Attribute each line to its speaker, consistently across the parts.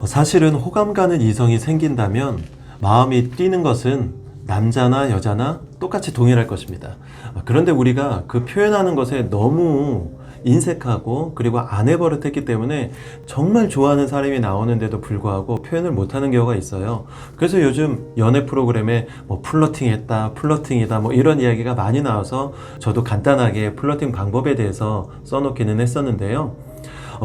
Speaker 1: 사실은 호감 가는 이성이 생긴다면 마음이 뛰는 것은 남자나 여자나 똑같이 동일할 것입니다. 그런데 우리가 그 표현하는 것에 너무 인색하고 그리고 안 해버릇했기 때문에 정말 좋아하는 사람이 나오는데도 불구하고 표현을 못하는 경우가 있어요. 그래서 요즘 연애 프로그램에 뭐 플러팅했다, 플러팅이다 뭐 이런 이야기가 많이 나와서 저도 간단하게 플러팅 방법에 대해서 써놓기는 했었는데요.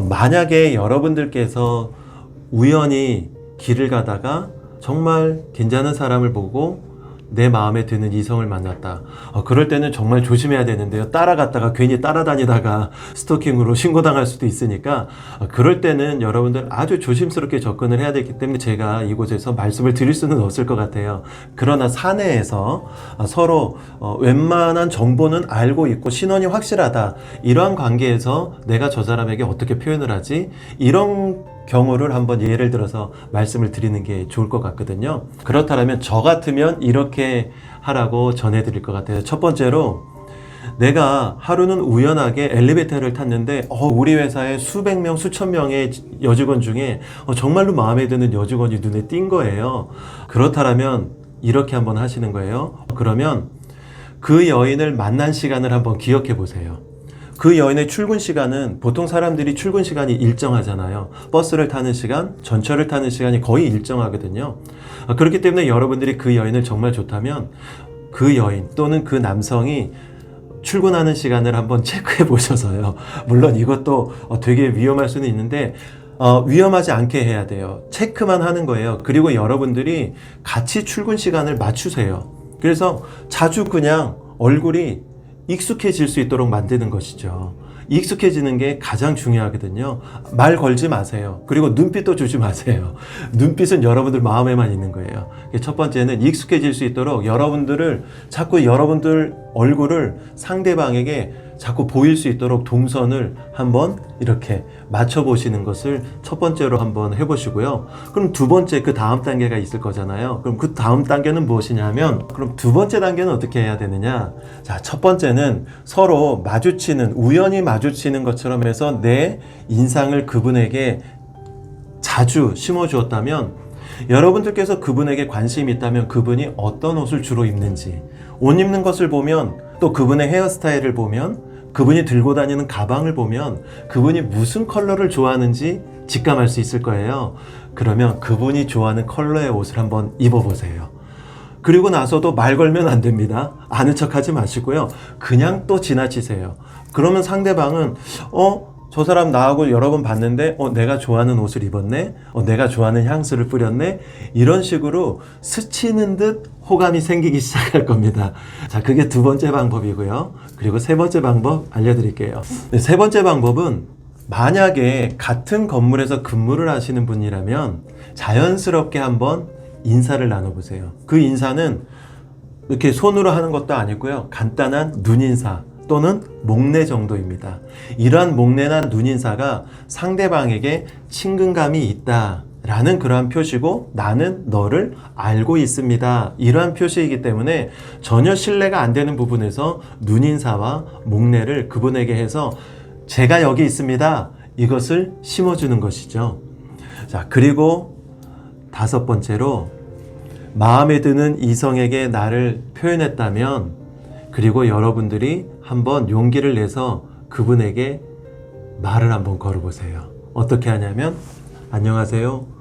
Speaker 1: 만약에 여러분들께서 우연히 길을 가다가 정말 괜찮은 사람을 보고 내 마음에 드는 이성을 만났다. 그럴 때는 정말 조심해야 되는데요. 따라갔다가 괜히 따라다니다가 스토킹으로 신고당할 수도 있으니까 그럴 때는 여러분들 아주 조심스럽게 접근을 해야 되기 때문에 제가 이곳에서 말씀을 드릴 수는 없을 것 같아요. 그러나 사내에서 서로 웬만한 정보는 알고 있고 신원이 확실하다. 이러한 관계에서 내가 저 사람에게 어떻게 표현을 하지? 이런 경우를 한번 예를 들어서 말씀을 드리는 게 좋을 것 같거든요. 그렇다면 저 같으면 이렇게 하라고 전해드릴 것 같아요. 첫 번째로, 내가 하루는 우연하게 엘리베이터를 탔는데 우리 회사에 수백 명, 수천 명의 여직원 중에 정말로 마음에 드는 여직원이 눈에 띈 거예요. 그렇다면 이렇게 한번 하시는 거예요. 그러면 그 여인을 만난 시간을 한번 기억해 보세요. 그 여인의 출근 시간은 보통 사람들이 출근 시간이 일정하잖아요. 버스를 타는 시간, 전철을 타는 시간이 거의 일정하거든요. 그렇기 때문에 여러분들이 그 여인을 정말 좋다면 그 여인 또는 그 남성이 출근하는 시간을 한번 체크해 보셔서요. 물론 이것도 되게 위험할 수는 있는데 위험하지 않게 해야 돼요. 체크만 하는 거예요. 그리고 여러분들이 같이 출근 시간을 맞추세요. 그래서 자주 그냥 얼굴이 익숙해질 수 있도록 만드는 것이죠. 익숙해지는 게 가장 중요하거든요. 말 걸지 마세요. 그리고 눈빛도 주지 마세요. 눈빛은 여러분들 마음에만 있는 거예요. 첫 번째는 익숙해질 수 있도록 자꾸 여러분들 얼굴을 상대방에게 자꾸 보일 수 있도록 동선을 한번 이렇게 맞춰보시는 것을 첫 번째로 한번 해보시고요. 그럼 두 번째, 그 다음 단계가 있을 거잖아요. 그럼 그 다음 단계는 무엇이냐면, 그럼 두 번째 단계는 어떻게 해야 되느냐? 자, 첫 번째는 서로 우연히 마주치는 것처럼 해서 내 인상을 그분에게 자주 심어주었다면, 여러분들께서 그분에게 관심이 있다면 그분이 어떤 옷을 주로 입는지, 옷 입는 것을 보면, 또 그분의 헤어스타일을 보면, 그분이 들고 다니는 가방을 보면 그분이 무슨 컬러를 좋아하는지 직감할 수 있을 거예요. 그러면 그분이 좋아하는 컬러의 옷을 한번 입어보세요. 그리고 나서도 말 걸면 안 됩니다. 아는 척 하지 마시고요. 그냥 또 지나치세요. 그러면 상대방은 저 사람 나하고 여러 번 봤는데 내가 좋아하는 옷을 입었네? 내가 좋아하는 향수를 뿌렸네? 이런 식으로 스치는 듯 호감이 생기기 시작할 겁니다. 자, 그게 두 번째 방법이고요. 그리고 세 번째 방법 알려드릴게요. 세 번째 방법은, 만약에 같은 건물에서 근무를 하시는 분이라면 자연스럽게 한번 인사를 나눠보세요. 그 인사는 이렇게 손으로 하는 것도 아니고요. 간단한 눈인사 또는 목례 정도입니다. 이러한 목례나 눈인사가 상대방에게 친근감이 있다 라는 그러한 표시고, 나는 너를 알고 있습니다, 이러한 표시이기 때문에 전혀 신뢰가 안 되는 부분에서 눈인사와 목례를 그분에게 해서 제가 여기 있습니다, 이것을 심어주는 것이죠. 자, 그리고 다섯 번째로, 마음에 드는 이성에게 나를 표현했다면, 그리고 여러분들이 한번 용기를 내서 그분에게 말을 한번 걸어보세요. 어떻게 하냐면, 안녕하세요,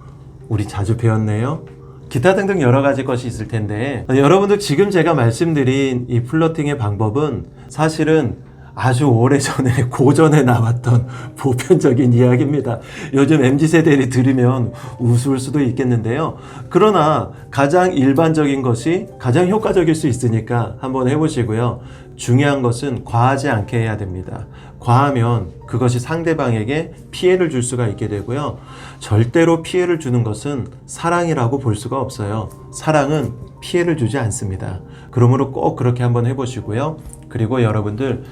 Speaker 1: 우리 자주 뵈었네요, 기타 등등 여러 가지 것이 있을 텐데, 여러분들 지금 제가 말씀드린 이 플러팅의 방법은 사실은 아주 오래전에 고전에 나왔던 보편적인 이야기입니다. 요즘 MZ세대들이 들으면 우스울 수도 있겠는데요. 그러나 가장 일반적인 것이 가장 효과적일 수 있으니까 한번 해보시고요. 중요한 것은 과하지 않게 해야 됩니다. 과하면 그것이 상대방에게 피해를 줄 수가 있게 되고요. 절대로 피해를 주는 것은 사랑이라고 볼 수가 없어요. 사랑은 피해를 주지 않습니다. 그러므로 꼭 그렇게 한번 해보시고요. 그리고 여러분들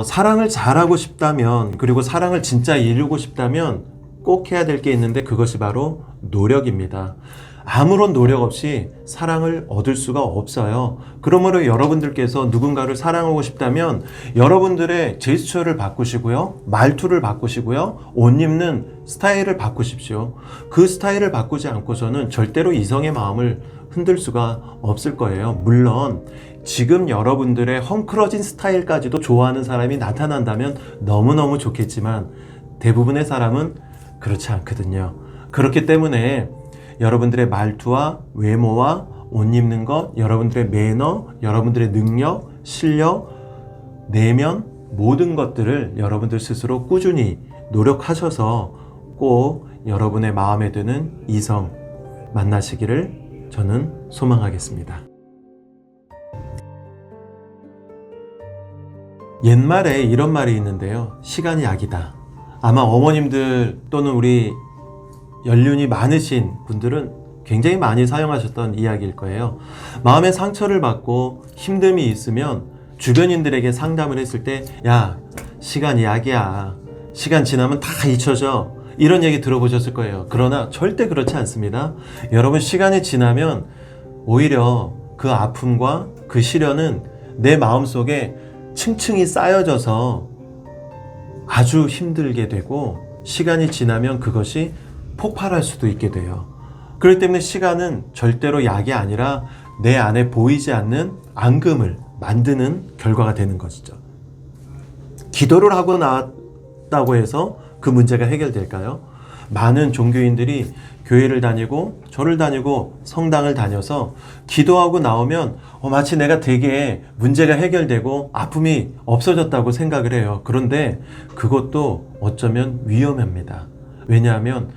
Speaker 1: 사랑을 잘하고 싶다면, 그리고 사랑을 진짜 이루고 싶다면 꼭 해야 될 게 있는데, 그것이 바로 노력입니다. 아무런 노력 없이 사랑을 얻을 수가 없어요. 그러므로 여러분들께서 누군가를 사랑하고 싶다면 여러분들의 제스처를 바꾸시고요, 말투를 바꾸시고요, 옷 입는 스타일을 바꾸십시오. 그 스타일을 바꾸지 않고서는 절대로 이성의 마음을 흔들 수가 없을 거예요. 물론 지금 여러분들의 헝클어진 스타일까지도 좋아하는 사람이 나타난다면 너무너무 좋겠지만 대부분의 사람은 그렇지 않거든요. 그렇기 때문에 여러분들의 말투와 외모와 옷 입는 것, 여러분들의 매너, 여러분들의 능력, 실력, 내면 모든 것들을 여러분들 스스로 꾸준히 노력하셔서 꼭 여러분의 마음에 드는 이성 만나시기를 저는 소망하겠습니다. 옛말에 이런 말이 있는데요. 시간이 약이다. 아마 어머님들 또는 우리 연륜이 많으신 분들은 굉장히 많이 사용하셨던 이야기일 거예요. 마음의 상처를 받고 힘듦이 있으면 주변인들에게 상담을 했을 때, 야, 시간이 약이야. 시간 지나면 다 잊혀져. 이런 얘기 들어보셨을 거예요. 그러나 절대 그렇지 않습니다. 여러분, 시간이 지나면 오히려 그 아픔과 그 시련은 내 마음속에 층층이 쌓여져서 아주 힘들게 되고, 시간이 지나면 그것이 폭발할 수도 있게 돼요. 그렇기 때문에 시간은 절대로 약이 아니라 내 안에 보이지 않는 앙금을 만드는 결과가 되는 것이죠. 기도를 하고 나왔다고 해서 그 문제가 해결될까요? 많은 종교인들이 교회를 다니고 절을 다니고 성당을 다녀서 기도하고 나오면 마치 내가 되게 문제가 해결되고 아픔이 없어졌다고 생각을 해요. 그런데 그것도 어쩌면 위험합니다. 왜냐하면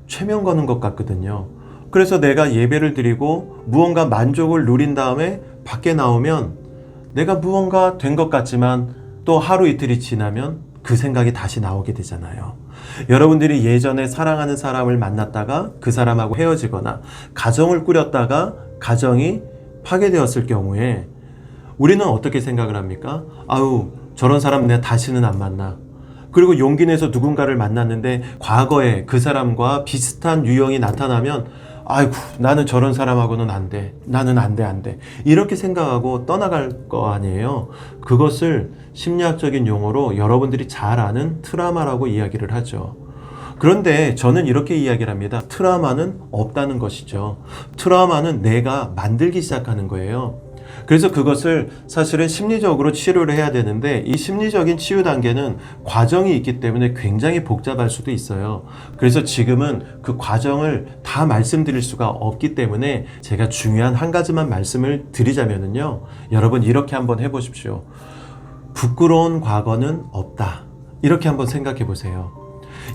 Speaker 1: 최면 거는 것 같거든요. 그래서 내가 예배를 드리고 무언가 만족을 누린 다음에 밖에 나오면 내가 무언가 된 것 같지만 또 하루 이틀이 지나면 그 생각이 다시 나오게 되잖아요. 여러분들이 예전에 사랑하는 사람을 만났다가 그 사람하고 헤어지거나 가정을 꾸렸다가 가정이 파괴되었을 경우에 우리는 어떻게 생각을 합니까? 아유, 저런 사람 내가 다시는 안 만나. 그리고 용기 내서 누군가를 만났는데 과거에 그 사람과 비슷한 유형이 나타나면 아이고, 나는 저런 사람하고는 안 돼. 나는 안 돼. 이렇게 생각하고 떠나갈 거 아니에요. 그것을 심리학적인 용어로 여러분들이 잘 아는 트라우마라고 이야기를 하죠. 그런데 저는 이렇게 이야기를 합니다. 트라우마는 없다는 것이죠. 트라우마는 내가 만들기 시작하는 거예요. 그래서 그것을 사실은 심리적으로 치료를 해야 되는데 이 심리적인 치유 단계는 과정이 있기 때문에 굉장히 복잡할 수도 있어요. 그래서 지금은 그 과정을 다 말씀드릴 수가 없기 때문에 제가 중요한 한 가지만 말씀을 드리자면요. 여러분 이렇게 한번 해보십시오. 부끄러운 과거는 없다. 이렇게 한번 생각해 보세요.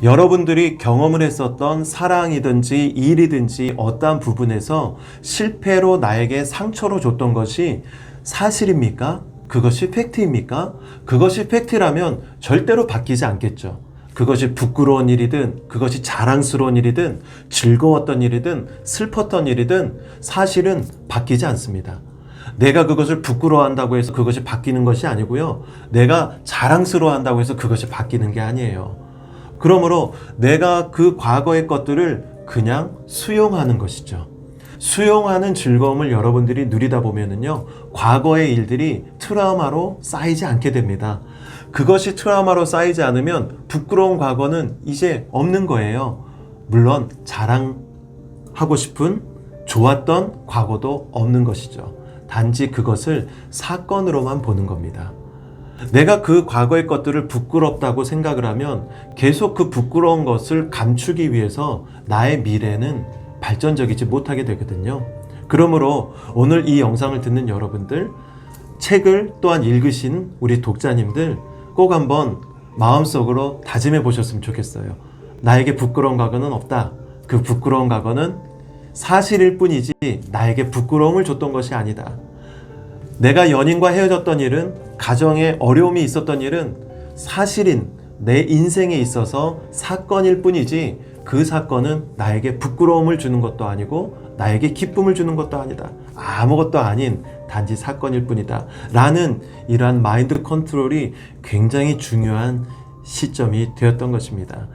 Speaker 1: 여러분들이 경험을 했었던 사랑이든지 일이든지 어떠한 부분에서 실패로 나에게 상처로 줬던 것이 사실입니까? 그것이 팩트입니까? 그것이 팩트라면 절대로 바뀌지 않겠죠. 그것이 부끄러운 일이든 그것이 자랑스러운 일이든 즐거웠던 일이든 슬펐던 일이든 사실은 바뀌지 않습니다. 내가 그것을 부끄러워한다고 해서 그것이 바뀌는 것이 아니고요. 내가 자랑스러워한다고 해서 그것이 바뀌는 게 아니에요. 그러므로 내가 그 과거의 것들을 그냥 수용하는 것이죠. 수용하는 즐거움을 여러분들이 누리다 보면은요, 과거의 일들이 트라우마로 쌓이지 않게 됩니다. 그것이 트라우마로 쌓이지 않으면 부끄러운 과거는 이제 없는 거예요. 물론 자랑하고 싶은 좋았던 과거도 없는 것이죠. 단지 그것을 사건으로만 보는 겁니다. 내가 그 과거의 것들을 부끄럽다고 생각을 하면 계속 그 부끄러운 것을 감추기 위해서 나의 미래는 발전적이지 못하게 되거든요. 그러므로 오늘 이 영상을 듣는 여러분들, 책을 또한 읽으신 우리 독자님들 꼭 한번 마음속으로 다짐해 보셨으면 좋겠어요. 나에게 부끄러운 과거는 없다. 그 부끄러운 과거는 사실일 뿐이지 나에게 부끄러움을 줬던 것이 아니다. 내가 연인과 헤어졌던 일은, 가정에 어려움이 있었던 일은 사실인 내 인생에 있어서 사건일 뿐이지 그 사건은 나에게 부끄러움을 주는 것도 아니고 나에게 기쁨을 주는 것도 아니다. 아무것도 아닌 단지 사건일 뿐이다. 라는 이러한 마인드 컨트롤이 굉장히 중요한 시점이 되었던 것입니다.